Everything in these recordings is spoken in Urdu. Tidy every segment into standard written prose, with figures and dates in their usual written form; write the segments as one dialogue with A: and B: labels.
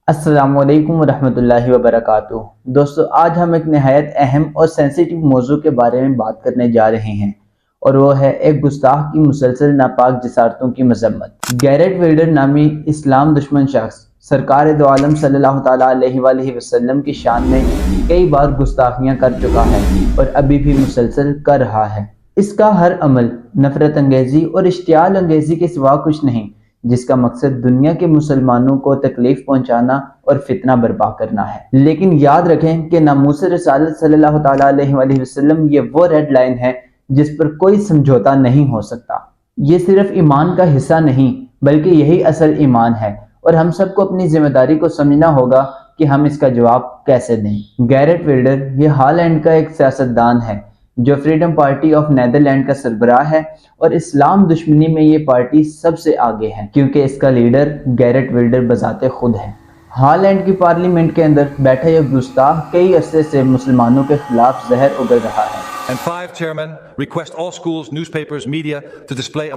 A: السلام علیکم ورحمۃ اللہ وبرکاتہ۔ دوستو، آج ہم ایک نہایت اہم اور سینسیٹیو موضوع کے بارے میں بات کرنے جا رہے ہیں، اور وہ ہے ایک گستاخ کی مسلسل ناپاک جسارتوں کی مذمت۔ گیرٹ ویلڈر نامی اسلام دشمن شخص سرکار دو عالم صلی اللہ تعالیٰ علیہ وآلہ وسلم کی شان میں کئی بار گستاخیاں کر چکا ہے اور ابھی بھی مسلسل کر رہا ہے۔ اس کا ہر عمل نفرت انگیزی اور اشتعال انگیزی کے سوا کچھ نہیں، جس کا مقصد دنیا کے مسلمانوں کو تکلیف پہنچانا اور فتنہ برپا کرنا ہے۔ لیکن یاد رکھیں کہ ناموس رسالت صلی اللہ تعالیٰ علیہ وآلہ وسلم یہ وہ ریڈ لائن ہے جس پر کوئی سمجھوتا نہیں ہو سکتا۔ یہ صرف ایمان کا حصہ نہیں بلکہ یہی اصل ایمان ہے، اور ہم سب کو اپنی ذمہ داری کو سمجھنا ہوگا کہ ہم اس کا جواب کیسے دیں۔ گیرٹ ویلڈر یہ ہالینڈ کا ایک سیاستدان ہے جو فریڈم پارٹی آف نیدرلینڈ کا سربراہ ہے، اور اسلام دشمنی میں یہ پارٹی سب سے آگے ہے کیونکہ اس کا لیڈر گیرٹ ویلڈر بذات خود ہے۔ ہالینڈ کی پارلیمنٹ کے اندر بیٹھا یہ گستاخ کئی عرصے سے مسلمانوں کے خلاف زہر اگل رہا ہے۔
B: And 5 chairmen request all schools, newspapers, media to display a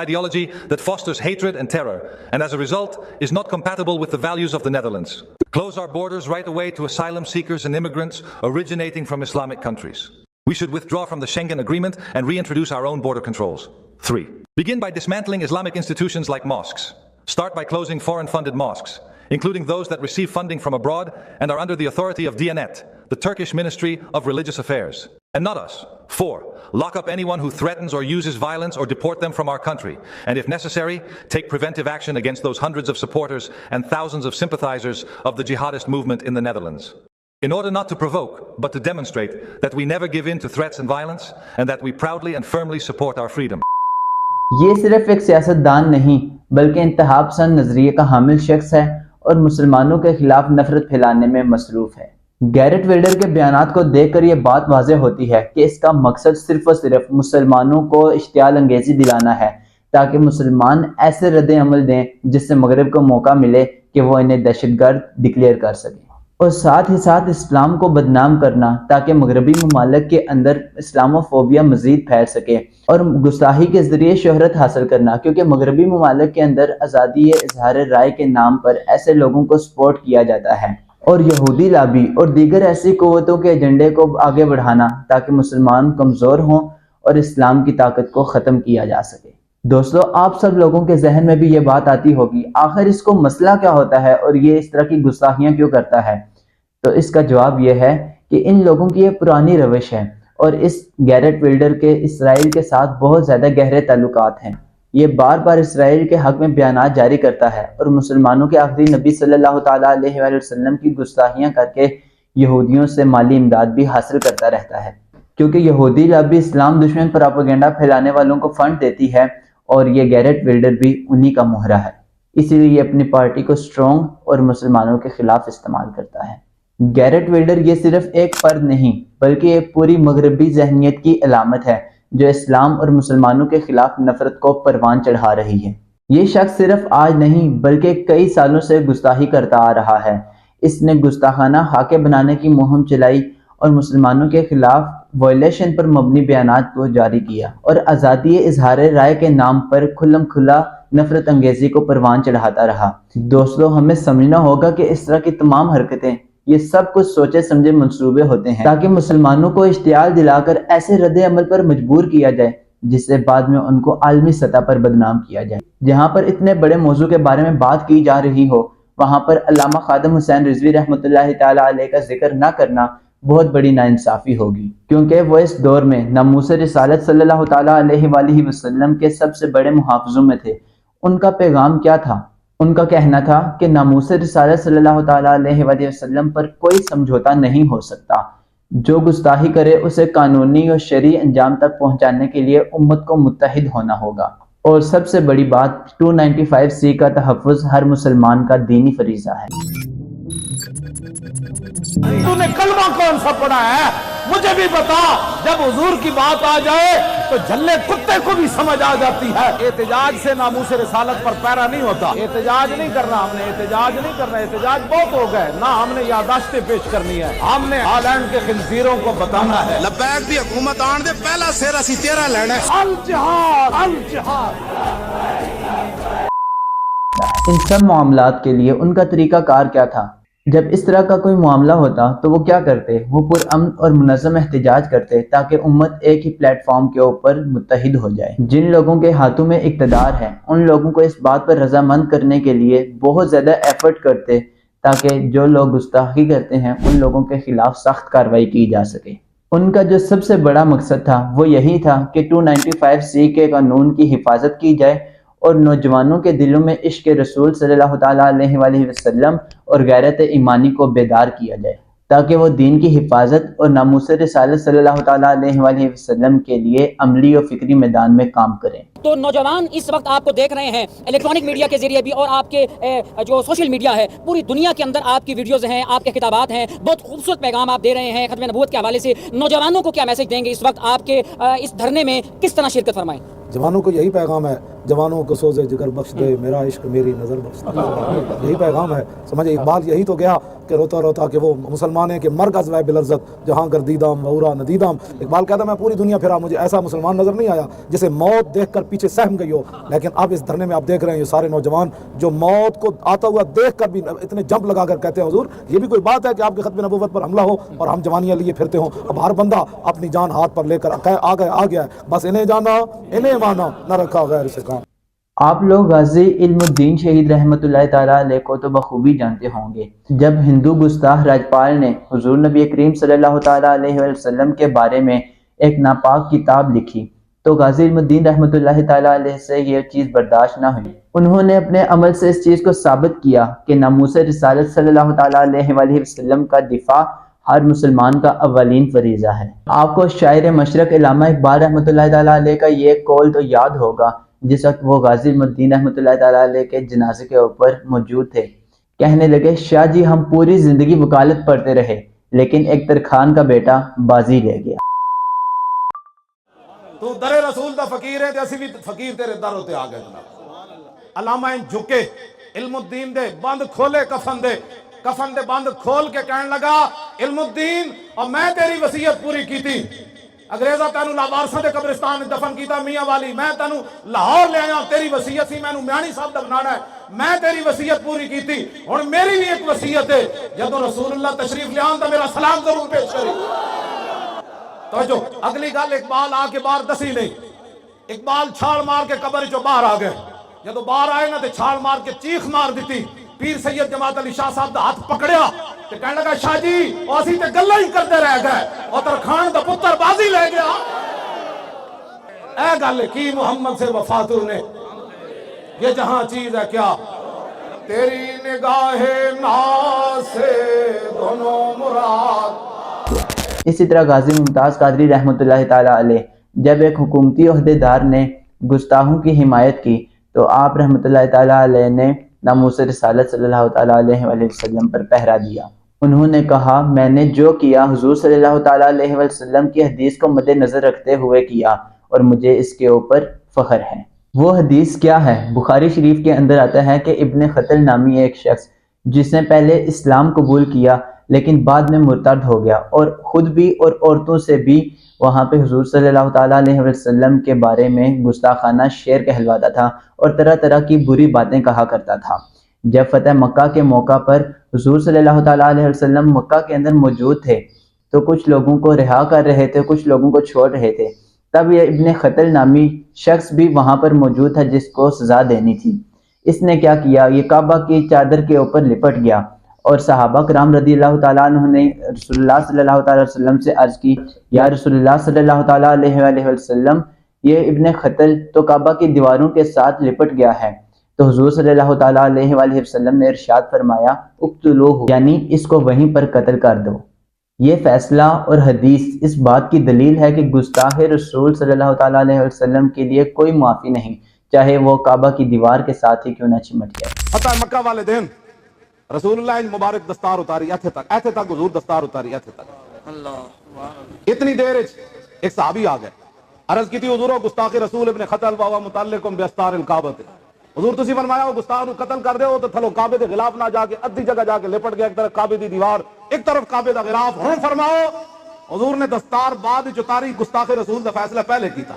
B: ideology that fosters hatred and terror, and as a result is not compatible with the values of the Netherlands. Close our borders right away to asylum seekers and immigrants originating from Islamic countries. We should withdraw from the Schengen Agreement and reintroduce our own border controls. 3. Begin by dismantling Islamic institutions like mosques. Start by closing foreign-funded mosques, including those that receive funding from abroad and are under the authority of Diyanet, the Turkish Ministry of Religious Affairs, and not us. 4. Lock up anyone who threatens or uses violence or deport them from our country, and if necessary, take preventive action against those hundreds of supporters and thousands of sympathizers of the jihadist movement in the Netherlands. In order not to provoke, but to demonstrate that we never give in to threats and violence, and that we proudly and firmly support our freedom.
A: یہ صرف ایک سیاستدان نہیں بلکہ انتہا پسند نظریے کا حامل شخص ہے اور مسلمانوں کے خلاف نفرت پھیلانے میں مصروف ہے۔ گیرٹ ویلڈر کے بیانات کو دیکھ کر یہ بات واضح ہوتی ہے کہ اس کا مقصد صرف اور صرف مسلمانوں کو اشتعال انگیزی دلانا ہے تاکہ مسلمان ایسے رد عمل دیں جس سے مغرب کو موقع ملے کہ وہ انہیں دہشت گرد ڈکلیئر کر سکے، اور ساتھ ہی ساتھ اسلام کو بدنام کرنا تاکہ مغربی ممالک کے اندر اسلاموفوبیا مزید پھیل سکے، اور گستاخی کے ذریعے شہرت حاصل کرنا کیونکہ مغربی ممالک کے اندر آزادی اظہار رائے کے نام پر ایسے لوگوں کو سپورٹ کیا جاتا ہے، اور یہودی لابی اور دیگر ایسی قوتوں کے ایجنڈے کو آگے بڑھانا تاکہ مسلمان کمزور ہوں اور اسلام کی طاقت کو ختم کیا جا سکے۔ دوستو، آپ سب لوگوں کے ذہن میں بھی یہ بات آتی ہوگی آخر اس کو مسئلہ کیا ہوتا ہے اور یہ اس طرح کی گستاخیاں کیوں کرتا ہے؟ تو اس کا جواب یہ ہے کہ ان لوگوں کی یہ پرانی روش ہے، اور اس گیرٹ ویلڈر کے اسرائیل کے ساتھ بہت زیادہ گہرے تعلقات ہیں۔ یہ بار بار اسرائیل کے حق میں بیانات جاری کرتا ہے اور مسلمانوں کے آخری نبی صلی اللہ تعالیٰ علیہ وآلہ وسلم کی گستاخیاں کر کے یہودیوں سے مالی امداد بھی حاصل کرتا رہتا ہے، کیونکہ یہودی لابی اسلام دشمن پراپیگنڈا پھیلانے والوں کو فنڈ دیتی ہے، اور یہ گیرٹ ویلڈر بھی انہی کا مہرہ ہے، اسی لیے یہ اپنی پارٹی کو اسٹرانگ اور مسلمانوں کے خلاف استعمال کرتا ہے۔ گیرٹ ویلڈر یہ صرف ایک فرد نہیں بلکہ ایک پوری مغربی ذہنیت کی علامت ہے جو اسلام اور مسلمانوں کے خلاف نفرت کو پروان چڑھا رہی ہے۔ یہ شخص صرف آج نہیں بلکہ کئی سالوں سے گستاخی کرتا آ رہا ہے۔ اس نے گستاخانہ خاکے بنانے کی مہم چلائی اور مسلمانوں کے خلاف وائلیشن پر مبنی بیانات کو جاری کیا، اور آزادی اظہار رائے کے نام پر کھلم کھلا نفرت انگیزی کو پروان چڑھاتا رہا۔ دوستو، ہمیں سمجھنا ہوگا کہ اس طرح کی تمام حرکتیں یہ سب کچھ سوچے سمجھے منصوبے ہوتے ہیں تاکہ مسلمانوں کو اشتعال دلا کر ایسے رد عمل پر مجبور کیا جائے جس سے بعد میں ان کو عالمی سطح پر بدنام کیا جائے۔ جہاں پر اتنے بڑے موضوع کے بارے میں بات کی جا رہی ہو وہاں پر علامہ خادم حسین رضوی رحمۃ اللہ تعالیٰ علیہ کا ذکر نہ کرنا بہت بڑی ناانصافی ہوگی، کیونکہ وہ اس دور میں ناموس رسالت صلی اللہ تعالیٰ علیہ وآلہ وسلم کے سب سے بڑے محافظوں میں تھے۔ ان کا پیغام کیا تھا؟ ان کا کہنا تھا کہ ناموس رسالت صلی اللہ تعالیٰ علیہ وآلہ وسلم پر کوئی سمجھوتا نہیں ہو سکتا، جو گستاخی کرے اسے قانونی اور شرعی انجام تک پہنچانے کے لیے امت کو متحد ہونا ہوگا، اور سب سے بڑی بات 295C کا تحفظ ہر مسلمان کا دینی فریضہ ہے۔
C: تو نے کلمہ کون سا پڑھا ہے مجھے بھی بتا، جب حضور کی بات آ جائے تو جھلے کتے کو بھی سمجھ آ جاتی ہے۔ احتجاج سے ناموس رسالت پر پیرا نہیں ہوتا، احتجاج نہیں کرنا ہم نے، احتجاج نہیں کرنا، احتجاج بہت ہو گئے نہ، ہم نے یادداشتیں پیش کرنی ہے، ہم نے ہالینڈ کے خنزیروں کو بتانا ہے
D: لبیک دی حکومت آن دے پہلا سیر اسی تیرا لینا ہے۔
C: الجہاد الجہاد
A: ان سب معاملات کے لیے ان کا طریقہ کار کیا تھا؟ جب اس طرح کا کوئی معاملہ ہوتا تو وہ کیا کرتے؟ وہ پرامن اور منظم احتجاج کرتے تاکہ امت ایک ہی پلیٹ فارم کے اوپر متحد ہو جائے۔ جن لوگوں کے ہاتھوں میں اقتدار ہے ان لوگوں کو اس بات پر رضامند کرنے کے لیے بہت زیادہ ایفرٹ کرتے تاکہ جو لوگ گستاخی کرتے ہیں ان لوگوں کے خلاف سخت کارروائی کی جا سکے۔ ان کا جو سب سے بڑا مقصد تھا وہ یہی تھا کہ 295C کے قانون کی حفاظت کی جائے اور نوجوانوں کے دلوں میں عشق رسول صلی اللہ تعالیٰ علیہ وآلہ وسلم اور غیرت ایمانی کو بیدار کیا جائے تاکہ وہ دین کی حفاظت اور ناموس رسالت صلی اللہ تعالیٰ علیہ وآلہ وسلم کے لیے عملی اور فکری میدان میں کام کریں۔
E: تو نوجوان اس وقت آپ کو دیکھ رہے ہیں الیکٹرانک میڈیا کے ذریعے بھی اور آپ کے جو سوشل میڈیا ہے پوری دنیا کے اندر آپ کی ویڈیوز ہیں، آپ کے خطابات ہیں، بہت خوبصورت پیغام آپ دے رہے ہیں ختم نبوت کے حوالے سے۔ نوجوانوں کو کیا میسج دیں گے اس وقت آپ کے اس دھرنے میں کس طرح شرکت فرمائیں؟
F: جوانوں کو یہی پیغام ہے، جوانوں کو سوز جگر بخش دے میرا عشق میری نظر بخش دے، یہی پیغام ہے۔ سمجھے اقبال یہی تو گیا کہ روتا روتا کہ وہ مسلمان ہے کہ مرگ از وے بلرزت جہاں گردیدام وورا ندیدام۔ اقبال کہتا میں پوری دنیا پھرا مجھے ایسا مسلمان نظر نہیں آیا جسے موت دیکھ کر پیچھے سہم گئی ہو، لیکن اب اس دھرنے میں آپ دیکھ رہے ہیں یہ سارے نوجوان جو موت کو آتا ہوا دیکھ کر بھی اتنے جمپ لگا کر کہتے ہیں حضور یہ بھی کوئی بات ہے کہ آپ کے ختم نبوت پر حملہ ہو اور ہم جوانیاں لیے پھرتے ہوں۔ اب ہر بندہ اپنی جان ہاتھ پر لے کر آ گیا ہے، بس انہیں جانا انہیں مانا نہ رکھا غیر سے کام۔
A: آپ لوگ غازی علم الدین شہید رحمۃ اللہ تعالیٰ علیہ کو تو بخوبی جانتے ہوں گے۔ جب ہندو گستاخ راجپال نے حضور نبی کریم صلی اللہ تعالیٰ علیہ وسلم کے بارے میں ایک ناپاک کتاب لکھی تو غازی علم الدین رحمۃ اللہ تعالیٰ علیہ سے یہ چیز برداشت نہ ہوئی۔ انہوں نے اپنے عمل سے اس چیز کو ثابت کیا کہ ناموس رسالت صلی اللہ تعالیٰ علیہ وآلہ وسلم کا دفاع ہر مسلمان کا اولین فریضہ ہے۔ آپ کو شاعر مشرق علامہ اقبال رحمۃ اللہ تعالیٰ علیہ کا یہ قول تو یاد ہوگا جس وقت وہ غازی علم الدین رحمۃ اللہ تعالیٰ علیہ کے جنازے کے اوپر موجود تھے۔ کہنے لگے شاہ جی ہم پوری زندگی وکالت پڑھتے رہے لیکن ایک ترخان کا بیٹا بازی رہ گیا۔
C: تو در رسول دا فقیر ہے تے اسی بھی فقیر تیرے در ہوتے آ گئے جناب۔ علامہ ان جھکے علم الدین دے بند کھولے کفن دے بند کھول کے کہنے لگا علم الدین اور میں تیری وصیت پوری کی تھی، انگریزا تینو لاوارساں دے قبرستان دفن کیتا میاں والی، میں تینو لاہور لے آیا تیری وصیت سی مینوں میانی صاحب دا بنانا ہے، میں تیری وصیت پوری کی تھی، ہن میری بھی ایک وصیت ہے جدوں رسول اللہ تشریف لے آن تے میرا سلام ضرور پیش کری۔ توجہ اگلی گل اقبال آ کے باہر دسی نہیں، اقبال چھال مار کے قبر چوں باہر آ گئے، جدوں باہر آئے نا تے چھال مار کے چیخ مار دیتی، پیر سید جماعت علی شاہ صاحب دا ہاتھ پکڑیا تے کہنے لگا شاہ جی او اسی تے گلاں ہی کرتے رہ گئے اور ترخان دا پتر بازی لے گیا۔ اے گل کی محمد سے وفا تو نے یہ جہاں چیز ہے کیا تیری نگاہ ناز سے دونوں مراد۔
A: اسی طرح غازی ممتاز قادری رحمۃ اللہ تعالیٰ علیہ جب ایک حکومتی عہدیدار نے گستاخوں کی حمایت کی تو آپ رحمۃ اللہ تعالیٰ علیہ نے ناموس رسالت صلی اللہ تعالیٰ علیہ وآلہ وسلم پر پہرا دیا۔ انہوں نے کہا میں نے جو کیا حضور صلی اللہ تعالیٰ علیہ وسلم کی حدیث کو مد نظر رکھتے ہوئے کیا اور مجھے اس کے اوپر فخر ہے۔ وہ حدیث کیا ہے؟ بخاری شریف کے اندر آتا ہے کہ ابن خطل نامی ایک شخص جس نے پہلے اسلام قبول کیا لیکن بعد میں مرتد ہو گیا اور خود بھی اور عورتوں سے بھی وہاں پہ حضور صلی اللہ تعالیٰ علیہ وسلم کے بارے میں گستاخانہ شعر کہلواتا تھا اور طرح طرح کی بری باتیں کہا کرتا تھا۔ جب فتح مکہ کے موقع پر حضور صلی اللہ تعالیٰ علیہ وسلم مکہ کے اندر موجود تھے تو کچھ لوگوں کو رہا کر رہے تھے، کچھ لوگوں کو چھوڑ رہے تھے، تب یہ ابن خطل نامی شخص بھی وہاں پر موجود تھا جس کو سزا دینی تھی۔ اس نے کیا کیا؟ یہ کعبہ کی چادر کے اوپر لپٹ گیا اور صحابہ کرام رضی اللہ تعالیٰ عنہ نے رسول اللہ صلی اللہ تعالیٰ علیہ وسلم سے عرض کی یا رسول اللہ صلی اللہ تعالیٰ علیہ وآلہ وسلم یہ ابن خطل تو کعبہ کی دیواروں کے ساتھ لپٹ گیا ہے۔ تو حضور صلی اللہ تعالیٰ علیہ وآلہ وسلم نے ارشاد فرمایا اقتلوہ، یعنی اس کو وہیں پر قتل کر دو۔ یہ فیصلہ اور حدیث اس بات کی دلیل ہے کہ گستاخ رسول صلی اللہ تعالیٰ علیہ وسلم کے لیے کوئی معافی نہیں، چاہے وہ کعبہ کی دیوار کے ساتھ ہی کیوں نہ چمٹ جائے۔
C: فتح مکہ والے دن رسول اللہ ان مبارک دستار اتاری ایتھے تک حضور دستار اتاری ایتھے تک اللہ اتنی دیر ایک صحابی آ گئے، عرض کی تھی حضور گستاخ رسول ابن خطل وہو متعلق باستار الکعبۃ، حضور تسی فرمایا وہ گستاخ نو قتل کر دیو تو تھلو کعبے دے غلاف نہ جا کے ادھی جگہ جا کے لپٹ گیا، ایک طرف کعبے دی دیوار ایک طرف کعبے دا غلاف، ہن فرماؤ حضور نے دستار بعد وچ اتاری، گستاخ رسول دا فیصلہ پہلے کیتا،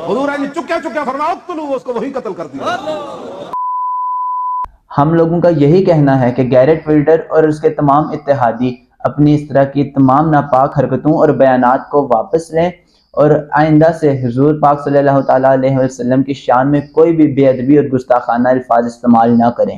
C: حضور نے چکیا فرماؤ اقتلوا، اس کو وہی قتل کر دیا۔
A: ہم لوگوں کا یہی کہنا ہے کہ گیرٹ ولڈر اور اس کے تمام اتحادی اپنی اس طرح کی تمام ناپاک حرکتوں اور بیانات کو واپس لیں اور آئندہ سے حضور پاک صلی اللہ تعالیٰ علیہ وسلم کی شان میں کوئی بھی بے ادبی اور گستاخانہ الفاظ استعمال نہ کریں،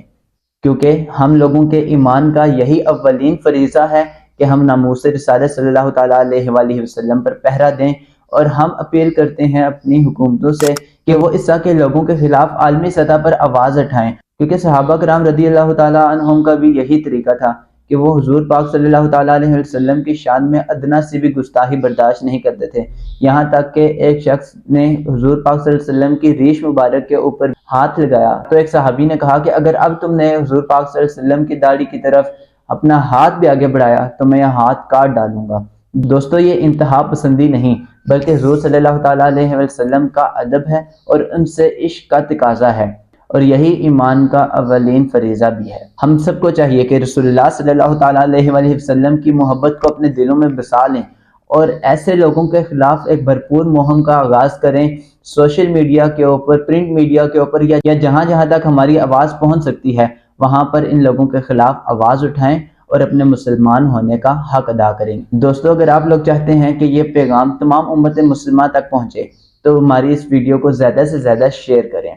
A: کیونکہ ہم لوگوں کے ایمان کا یہی اولین فریضہ ہے کہ ہم ناموس رسالت صلی اللہ تعالیٰ علیہ وآلہ وسلم پر پہرا دیں، اور ہم اپیل کرتے ہیں اپنی حکومتوں سے کہ وہ اس طرح کے لوگوں کے خلاف عالمی سطح پر آواز اٹھائیں، کیونکہ صحابہ کرام رضی اللہ تعالیٰ عنہم کا بھی یہی طریقہ تھا کہ وہ حضور پاک صلی اللہ تعالیٰ علیہ وسلم کی شان میں ادنا سی بھی گستاخی برداشت نہیں کرتے تھے، یہاں تک کہ ایک شخص نے حضور پاک صلی اللہ علیہ وسلم کی ریش مبارک کے اوپر ہاتھ لگایا تو ایک صحابی نے کہا کہ اگر اب تم نے حضور پاک صلی اللہ علیہ وسلم کی داڑھی کی طرف اپنا ہاتھ بھی آگے بڑھایا تو میں یہ ہاتھ کاٹ ڈالوں گا۔ دوستو، یہ انتہا پسندی نہیں بلکہ حضور صلی اللہ تعالیٰ علیہ وسلم کا ادب ہے اور ان سے عشق کا تقاضا ہے، اور یہی ایمان کا اولین فریضہ بھی ہے۔ ہم سب کو چاہیے کہ رسول اللہ صلی اللہ تعالیٰ علیہ وآلہ وسلم کی محبت کو اپنے دلوں میں بسا لیں اور ایسے لوگوں کے خلاف ایک بھرپور مہم کا آغاز کریں، سوشل میڈیا کے اوپر، پرنٹ میڈیا کے اوپر، یا جہاں جہاں تک ہماری آواز پہنچ سکتی ہے وہاں پر ان لوگوں کے خلاف آواز اٹھائیں اور اپنے مسلمان ہونے کا حق ادا کریں۔ دوستو، اگر آپ لوگ چاہتے ہیں کہ یہ پیغام تمام امت مسلمہ تک پہنچے تو ہماری اس ویڈیو کو زیادہ سے زیادہ شیئر کریں۔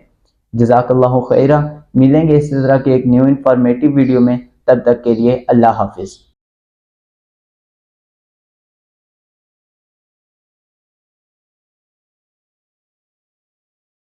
A: جزاک اللہ خیرہ۔ ملیں گے اسی طرح کے ایک نیو انفارمیٹیو ویڈیو میں، تب تک کے لیے اللہ حافظ۔